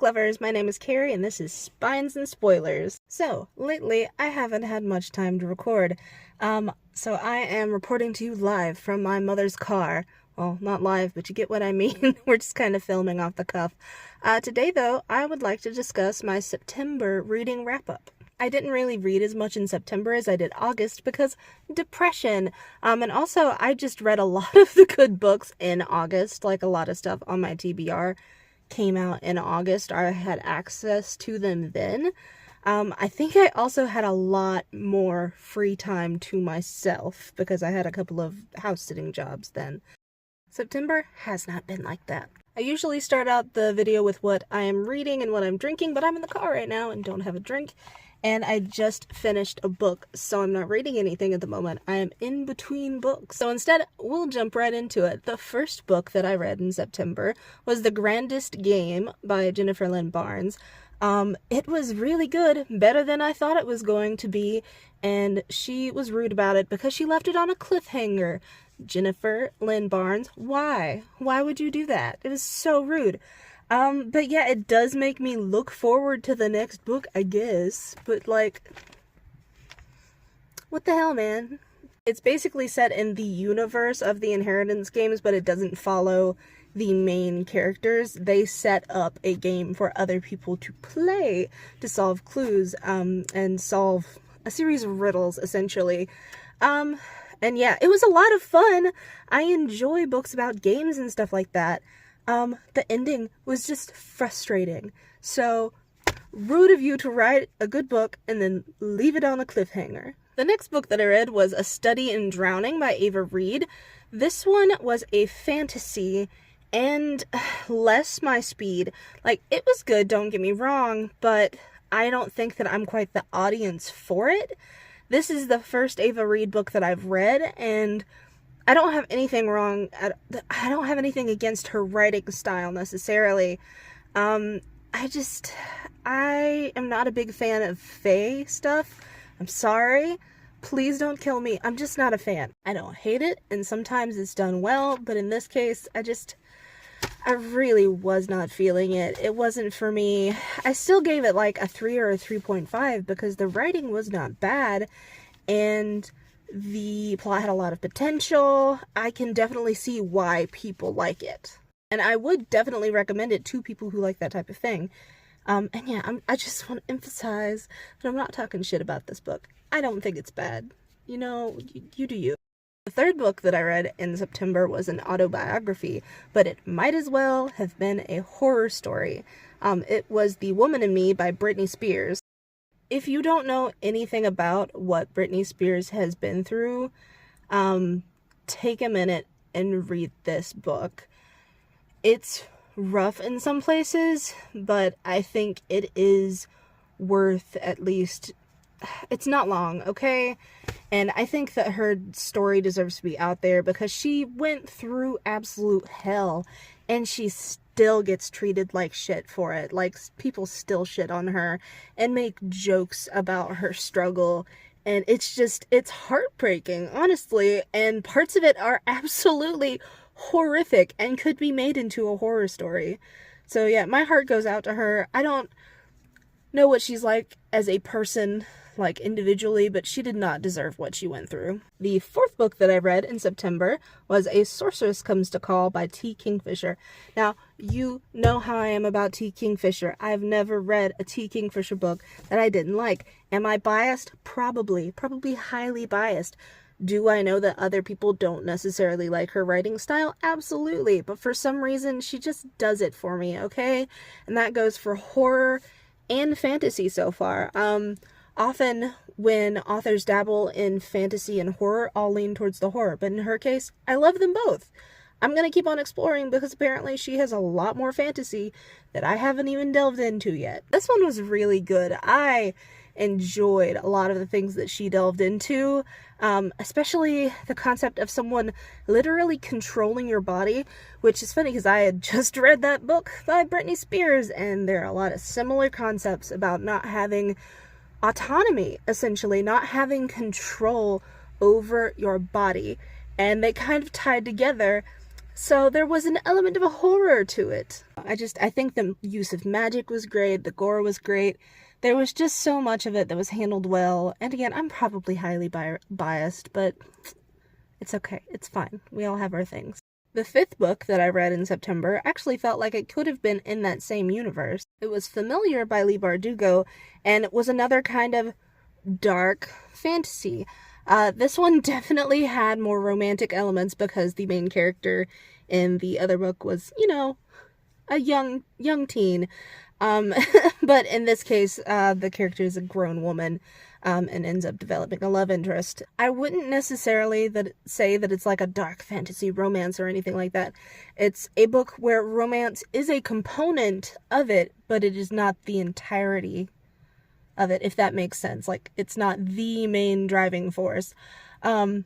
book lovers, my name is Carrie and this is Spines and Spoilers. So, lately I haven't had much time to record. So I am reporting to you live from my mother's car. Well, not live, but you get what I mean. We're just kind of filming off the cuff. Today though, I would like to discuss my September reading wrap-up. I didn't really read as much in September as I did August because depression. And also I just read a lot of the good books in August, like a lot of stuff on my TBR came out in August. I had access to them then. I think I also had a lot more free time to myself because I had a couple of house-sitting jobs then. September has not been like that. I usually start out the video with what I am reading and what I'm drinking, but I'm in the car right now and don't have a drink. And I just finished a book, so I'm not reading anything at the moment. I am in between books. So instead, we'll jump right into it. The first book that I read in September was The Grandest Game by Jennifer Lynn Barnes. It was really good, better than I thought it was going to be, and she was rude about it because she left it on a cliffhanger. Jennifer Lynn Barnes, why? Why would you do that? It was so rude. But yeah, it does make me look forward to the next book, I guess. But like, what the hell, man? It's basically set in the universe of the Inheritance games, but it doesn't follow the main characters. They set up a game for other people to play to solve clues, and solve a series of riddles, essentially. And yeah, it was a lot of fun. I enjoy books about games and stuff like that. The ending was just frustrating. So, rude of you to write a good book and then leave it on a cliffhanger. The next book that I read was A Study in Drowning by Ava Reid. This one was a fantasy and less my speed. Like, it was good, don't get me wrong, but I don't think that I'm quite the audience for it. This is the first Ava Reid book that I've read, and I don't have anything wrong. I don't have anything against her writing style necessarily. I am not a big fan of fae stuff. I'm sorry. Please don't kill me. I'm just not a fan. I don't hate it, and sometimes it's done well, but in this case, I really was not feeling it. It wasn't for me. I still gave it like a 3 or a 3.5 because the writing was not bad, and the plot had a lot of potential. I can definitely see why people like it. And I would definitely recommend it to people who like that type of thing. And yeah, I just want to emphasize that I'm not talking shit about this book. I don't think it's bad. You know, you do you. The third book that I read in September was an autobiography, but it might as well have been a horror story. It was The Woman in Me by Britney Spears. If you don't know anything about what Britney Spears has been through, take a minute and read this book. It's rough in some places, but I think it is worth at least... It's not long, okay? And I think that her story deserves to be out there because she went through absolute hell and she still gets treated like shit for it. Like, people still shit on her and make jokes about her struggle. And it's heartbreaking, honestly. And parts of it are absolutely horrific and could be made into a horror story. So yeah, my heart goes out to her. I don't know what she's like as a person, like individually, but she did not deserve what she went through. The fourth book that I read in September was A Sorceress Comes to Call by T. Kingfisher. Now, you know how I am about T. Kingfisher. I've never read a T. Kingfisher book that I didn't like. Am I biased? Probably highly biased. Do I know that other people don't necessarily like her writing style? Absolutely, but for some reason, she just does it for me, okay? And that goes for horror and fantasy so far. Often when authors dabble in fantasy and horror, I'll lean towards the horror, but in her case, I love them both. I'm gonna keep on exploring because apparently she has a lot more fantasy that I haven't even delved into yet. This one was really good. I enjoyed a lot of the things that she delved into, especially the concept of someone literally controlling your body, which is funny because I had just read that book by Britney Spears, and there are a lot of similar concepts about not having autonomy, essentially, not having control over your body, and they kind of tied together So there was an element of a horror to it. I think the use of magic was great, the gore was great. There was just so much of it that was handled well. And again, I'm probably highly biased, but it's okay. It's fine. We all have our things. The fifth book that I read in September actually felt like it could have been in that same universe. It was Familiar by Leigh Bardugo, and it was another kind of dark fantasy. This one definitely had more romantic elements because the main character in the other book was, you know, a young teen. But in this case, the character is a grown woman, and ends up developing a love interest. I wouldn't necessarily say that it's like a dark fantasy romance or anything like that. It's a book where romance is a component of it, but it is not the entirety of it, if that makes sense. Like, it's not the main driving force. But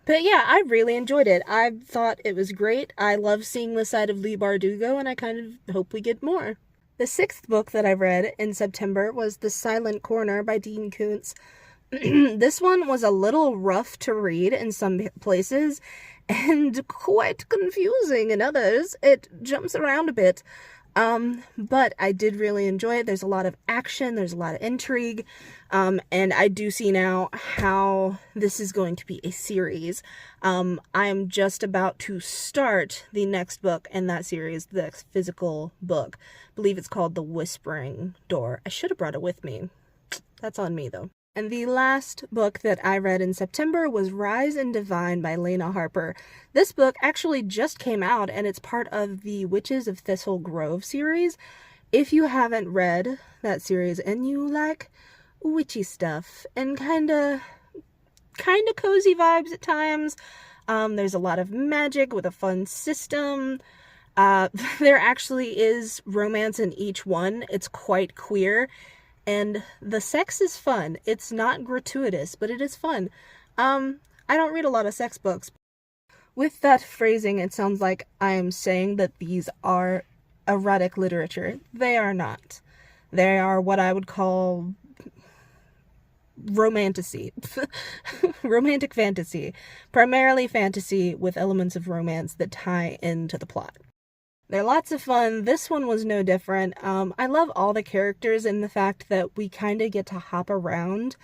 yeah, I really enjoyed it. I thought it was great. I love seeing the side of Leigh Bardugo, and I kind of hope we get more. The sixth book that I read in September was The Silent Corner by Dean Koontz. This one was a little rough to read in some places, and quite confusing in others. It jumps around a bit. But I did really enjoy it. There's a lot of action, there's a lot of intrigue, and I do see now how this is going to be a series. I am just about to start the next book in that series, the physical book. I believe it's called The Whispering Door. I should have brought it with me. That's on me, though. And the last book that I read in September was Rise and Divine by Lena Harper. This book actually just came out, and it's part of the Witches of Thistle Grove series. If you haven't read that series and you like witchy stuff and kind of cozy vibes at times, there's a lot of magic with a fun system. There actually is romance in each one. It's quite queer. And the sex is fun. It's not gratuitous, but it is fun. I don't read a lot of sex books. With that phrasing, it sounds like I am saying that these are erotic literature. They are not. They are what I would call romantasy. Romantic fantasy. Primarily fantasy with elements of romance that tie into the plot. They're lots of fun. This one was no different. I love all the characters and the fact that we kind of get to hop around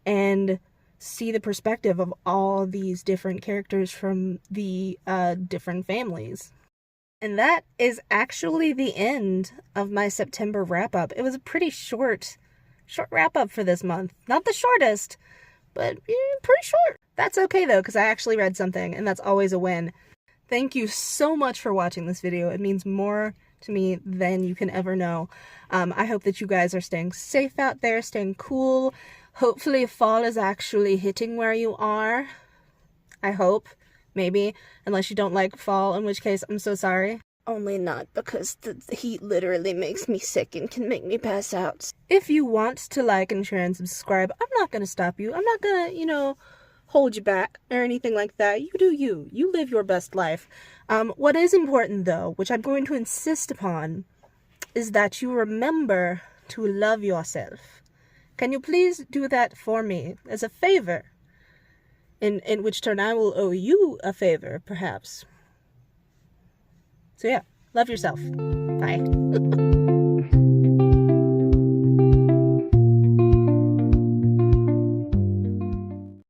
and see the perspective of all these different characters from the different families. And that is actually the end of my September wrap-up. It was a pretty short wrap-up for this month. Not the shortest, but pretty short. That's okay, though, because I actually read something, and that's always a win. Thank you so much for watching this video. It means more to me than you can ever know. I hope that you guys are staying safe out there, staying cool. Hopefully fall is actually hitting where you are. I hope. Maybe. Unless you don't like fall, in which case I'm so sorry. Only not because the heat literally makes me sick and can make me pass out. If you want to like and share and subscribe, I'm not going to stop you. I'm not going to, hold you back or anything like that. You do you. You live your best life. What is important, though, which I'm going to insist upon, is that you remember to love yourself. Can you please do that for me as a favor? In which turn I will owe you a favor, perhaps. So yeah, love yourself. Bye.